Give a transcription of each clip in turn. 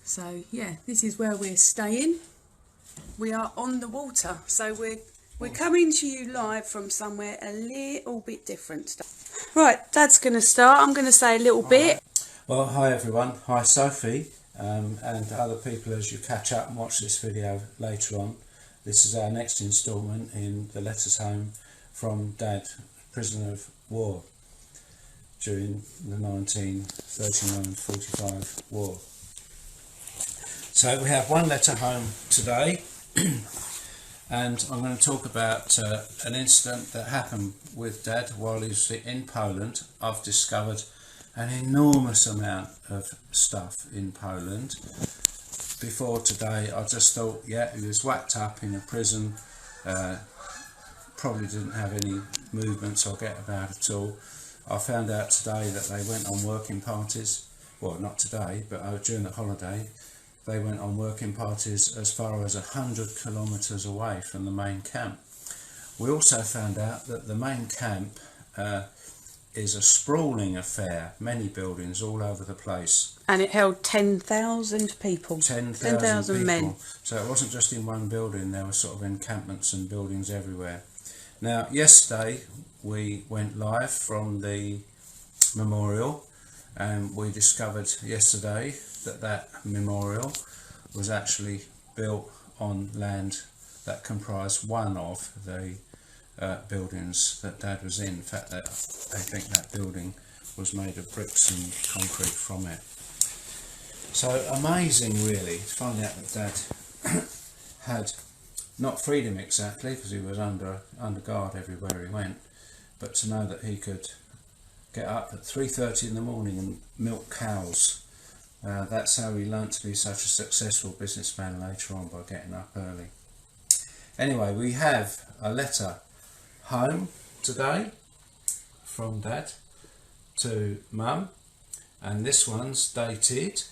So yeah, this is where we're staying. We are on the water, so we're coming to you live from somewhere a little bit different. Right, Dad's going to start. I'm going to say a little bit. Well, hi everyone. Hi Sophie, and other people as you catch up and watch this video later on. This is our next instalment in the letters home from Dad, prisoner of war during the 1939-45 war. So we have one letter home today, and I'm going to talk about an incident that happened with Dad while he was in Poland. I've discovered an enormous amount of stuff in Poland. Before today I just thought, yeah, he was whacked up in a prison, probably didn't have any movements or get about at all. I found out today that they went on working parties, well not today but during the holiday. They went on working parties as far as 100 kilometres away from the main camp. We also found out that the main camp is a sprawling affair, many buildings all over the place. And it held 10,000 people. 10,000 men. people. So it wasn't just in one building, there were sort of encampments and buildings everywhere. Now, yesterday we went live from the memorial, and we discovered yesterday that that memorial was actually built on land that comprised one of the buildings that Dad was in. In fact, I think that building was made of bricks and concrete from it. So amazing really to find out that Dad had not freedom exactly, because he was under guard everywhere he went, but to know that he could get up at 3:30 in the morning and milk cows. That's how he learnt to be such a successful businessman later on, by getting up early. Anyway, we have a letter home today from Dad to Mum, and this one's dated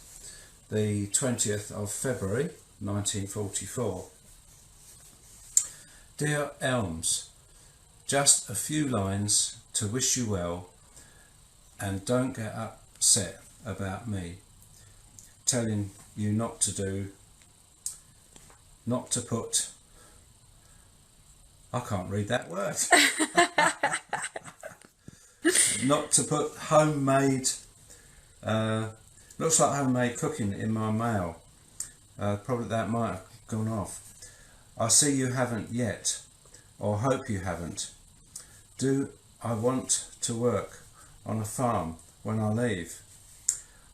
the 20th of February 1944. Dear Elms, just a few lines to wish you well, and don't get upset about me telling you not to put, I can't read that word, not to put homemade, looks like homemade cooking in my mail. Probably that might have gone off. I see you haven't yet, or hope you haven't. Do I want to work on a farm when I leave?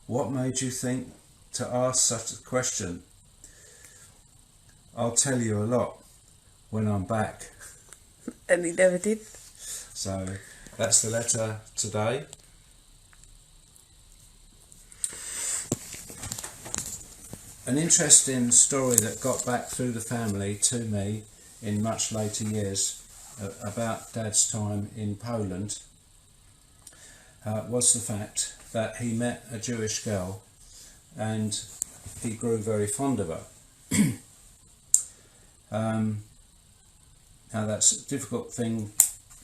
What made you think to ask such a question? I'll tell you a lot when I'm back. And he never did. So that's the letter today. An interesting story that got back through the family to me in much later years about Dad's time in Poland was the fact that he met a Jewish girl and he grew very fond of her. Now that's a difficult thing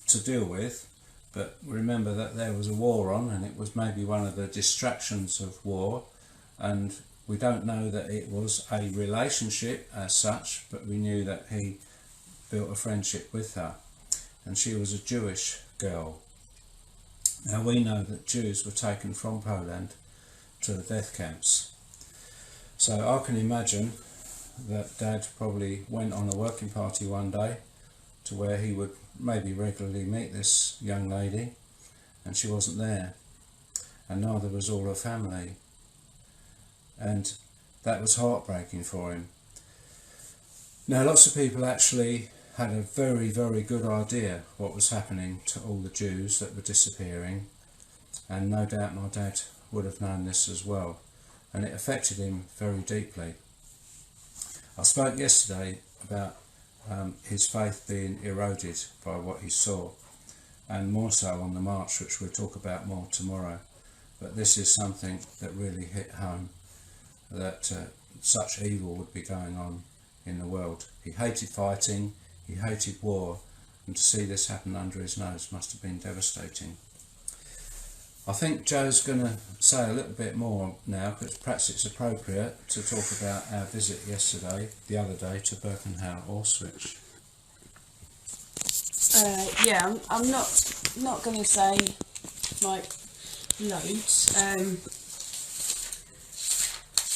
to deal with, but remember that there was a war on, and it was maybe one of the distractions of war, and we don't know that it was a relationship as such, but we knew that he built a friendship with her, and she was a Jewish girl. Now we know that Jews were taken from Poland to the death camps. So I can imagine that Dad probably went on a working party one day to where he would maybe regularly meet this young lady, and she wasn't there, and neither was all her family. And that was heartbreaking for him. Now lots of people actually had a very, very good idea what was happening to all the Jews that were disappearing, and no doubt my dad would have known this as well, and it affected him very deeply. I spoke yesterday about his faith being eroded by what he saw, and more so on the march, which we'll talk about more tomorrow. But this is something that really hit home, that such evil would be going on in the world. He hated fighting, he hated war, and to see this happen under his nose must have been devastating. I think Joe's going to say a little bit more now, because perhaps it's appropriate to talk about our visit the other day to Birkenau, Auschwitz. Yeah, I'm not going to say like loads,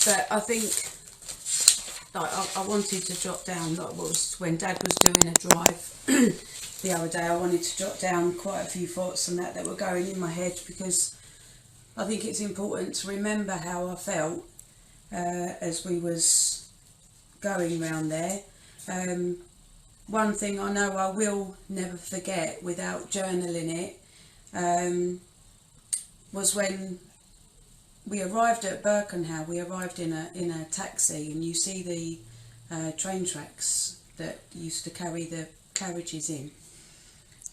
but I think like I wanted to jot down, like was when Dad was doing a drive the other day, I wanted to jot down quite a few thoughts and that were going in my head, because I think it's important to remember how I felt as we was going round there. One thing I know I will never forget without journaling it was when we arrived at Birkenau. We arrived in a taxi, and you see the train tracks that used to carry the carriages in,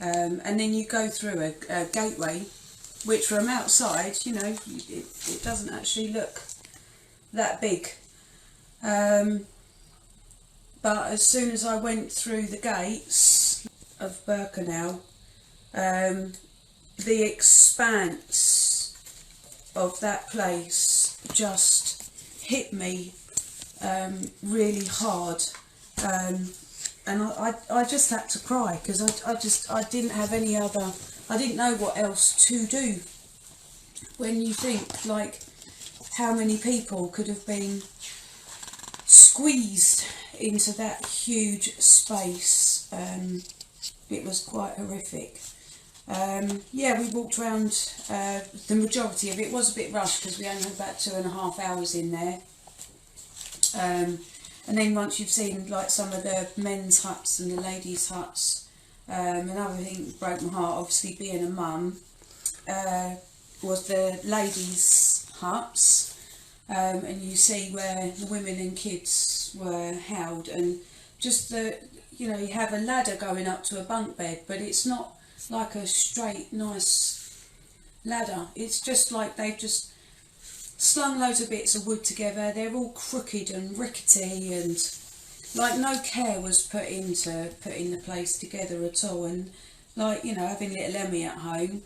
and then you go through a gateway, which from outside, you know, it doesn't actually look that big. But as soon as I went through the gates of Birkenau, the expanse of that place just hit me really hard, and I just had to cry, because I didn't have any other, I didn't know what else to do. When you think like how many people could have been squeezed into that huge space, it was quite horrific. Yeah, we walked around, the majority of it was a bit rushed because we only had about 2.5 hours in there. And then once you've seen like some of the men's huts and the ladies' huts, another thing that broke my heart, obviously being a mum, was the ladies' huts. And you see where the women and kids were held, and just you know, you have a ladder going up to a bunk bed, but it's not like a straight nice ladder. It's just like they've just slung loads of bits of wood together. They're all crooked and rickety, and like no care was put into putting the place together at all. And like, you know, having little Emmy at home,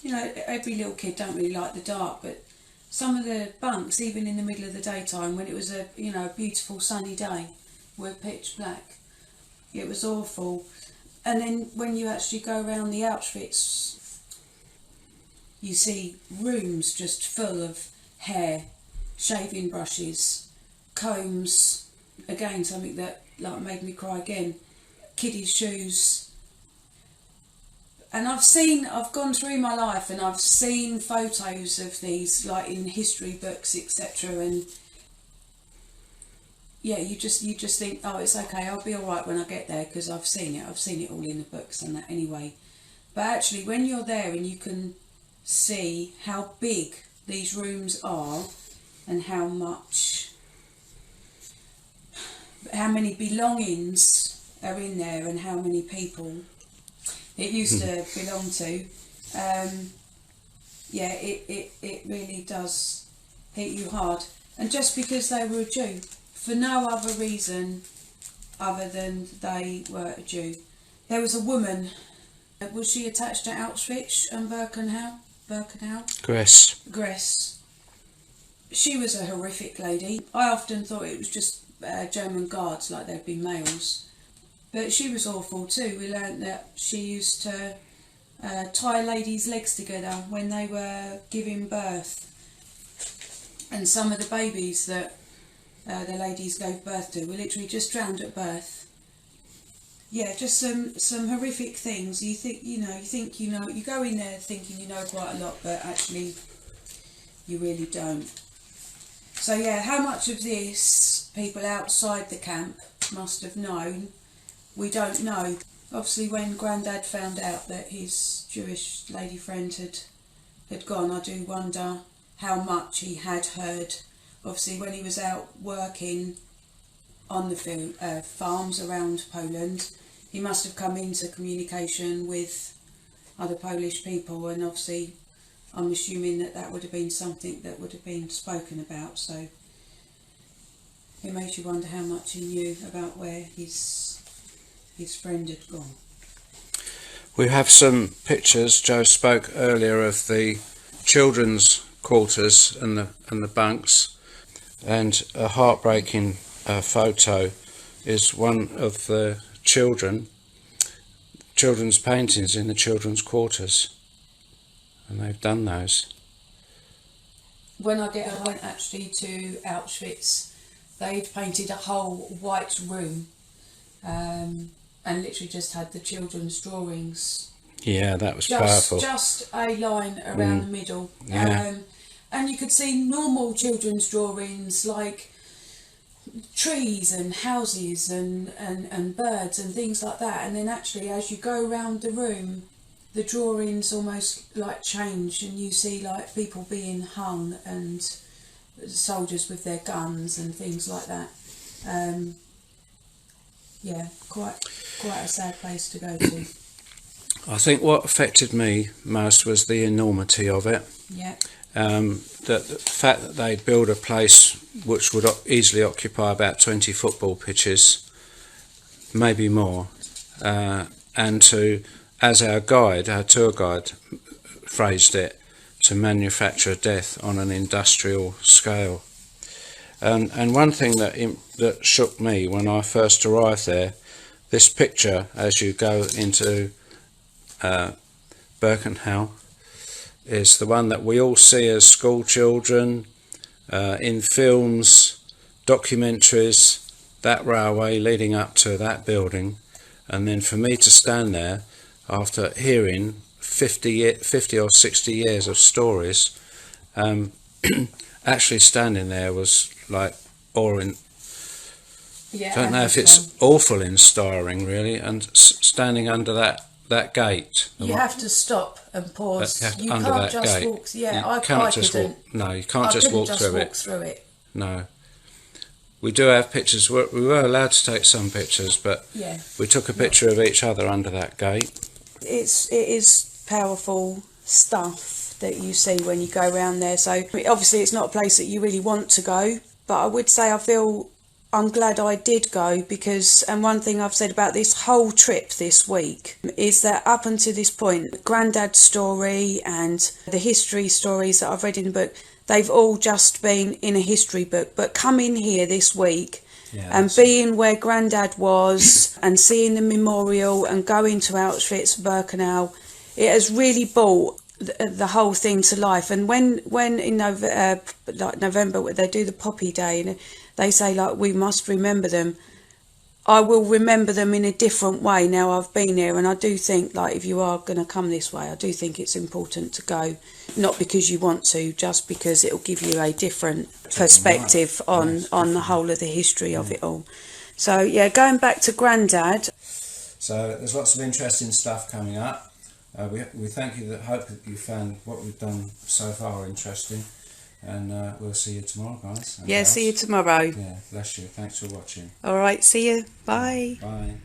you know, every little kid don't really like the dark, but some of the bunks, even in the middle of the daytime, when it was a, you know, beautiful sunny day, were pitch black. It was awful. And then when you actually go around the Auschwitz, you see rooms just full of hair, shaving brushes, combs, again something that like made me cry again, kiddies' shoes. And I've gone through my life and I've seen photos of these like in history books, etc. And yeah, you just think, oh, it's okay, I'll be all right when I get there, because I've seen it all in the books and that anyway. But actually, when you're there and you can see how big these rooms are and how many belongings are in there and how many people it used to belong to, yeah, it really does hit you hard. And just because they were a Jew, for no other reason other than they were a Jew. There was a woman, was she attached to Auschwitz and Birkenau? Gress. She was a horrific lady. I often thought it was just German guards, like they'd been males. But she was awful too. We learnt that she used to tie ladies' legs together when they were giving birth. And some of the babies that the ladies gave birth to were literally just drowned at birth. Yeah, just some horrific things. You think you know, you go in there thinking you know quite a lot, but actually you really don't. So yeah, how much of this people outside the camp must have known, we don't know. Obviously when Grandad found out that his Jewish lady friend had gone, I do wonder how much he had heard. Obviously when he was out working on the farms around Poland, he must have come into communication with other Polish people, and obviously I'm assuming that would have been something that would have been spoken about. So it makes you wonder how much he knew about where his friend had gone. We have some pictures. Joe spoke earlier of the children's quarters and the bunks, and a heartbreaking photo is one of the children's paintings in the children's quarters, and they've done those. When I went actually to Auschwitz, they'd painted a whole white room, and literally just had the children's drawings. Yeah, that was powerful. Just a line around the middle. Yeah. And you could see normal children's drawings like trees and houses and birds and things like that. And then actually as you go around the room, the drawings almost like change, and you see like people being hung and soldiers with their guns and things like that. Yeah, quite a sad place to go to. I think what affected me most was the enormity of it. Yeah. The fact that they'd build a place which would easily occupy about 20 football pitches, maybe more, and to, as our tour guide phrased it, to manufacture death on an industrial scale. And one thing that shook me when I first arrived there, this picture as you go into Birkenau, is the one that we all see as school children, in films, documentaries, that railway leading up to that building. And then for me to stand there after hearing 50 or 60 years of stories, actually standing there was like I don't know if it's awful inspiring really, and standing under that gate. You have to stop and pause. You under can't that just gate. walk. Yeah, You I can't just couldn't. walk. No, you can't just walk through walk through it. No. We do have pictures. We were allowed to take some pictures, but Yeah. we took a picture of each other under that gate. It is powerful stuff that you see when you go around there. So obviously it's not a place that you really want to go, but I would say I'm glad I did go, because, and one thing I've said about this whole trip this week is that up until this point, Grandad's story and the history stories that I've read in the book, they've all just been in a history book. But coming here this week and being where Grandad was and seeing the memorial and going to Auschwitz-Birkenau, it has really brought the whole thing to life. And when in November they do the Poppy Day and they say like we must remember them, I will remember them in a different way now I've been here. And I do think like if you are going to come this way, I do think it's important to go, not because you want to, just because it'll give you a different perspective on the whole of the history of it all. So yeah, going back to Grandad. So there's lots of interesting stuff coming up. We thank you. Hope that you found what we've done so far interesting, and we'll see you tomorrow, guys. Yeah, see you tomorrow. Yeah, bless you. Thanks for watching. All right, see you. Bye. Bye.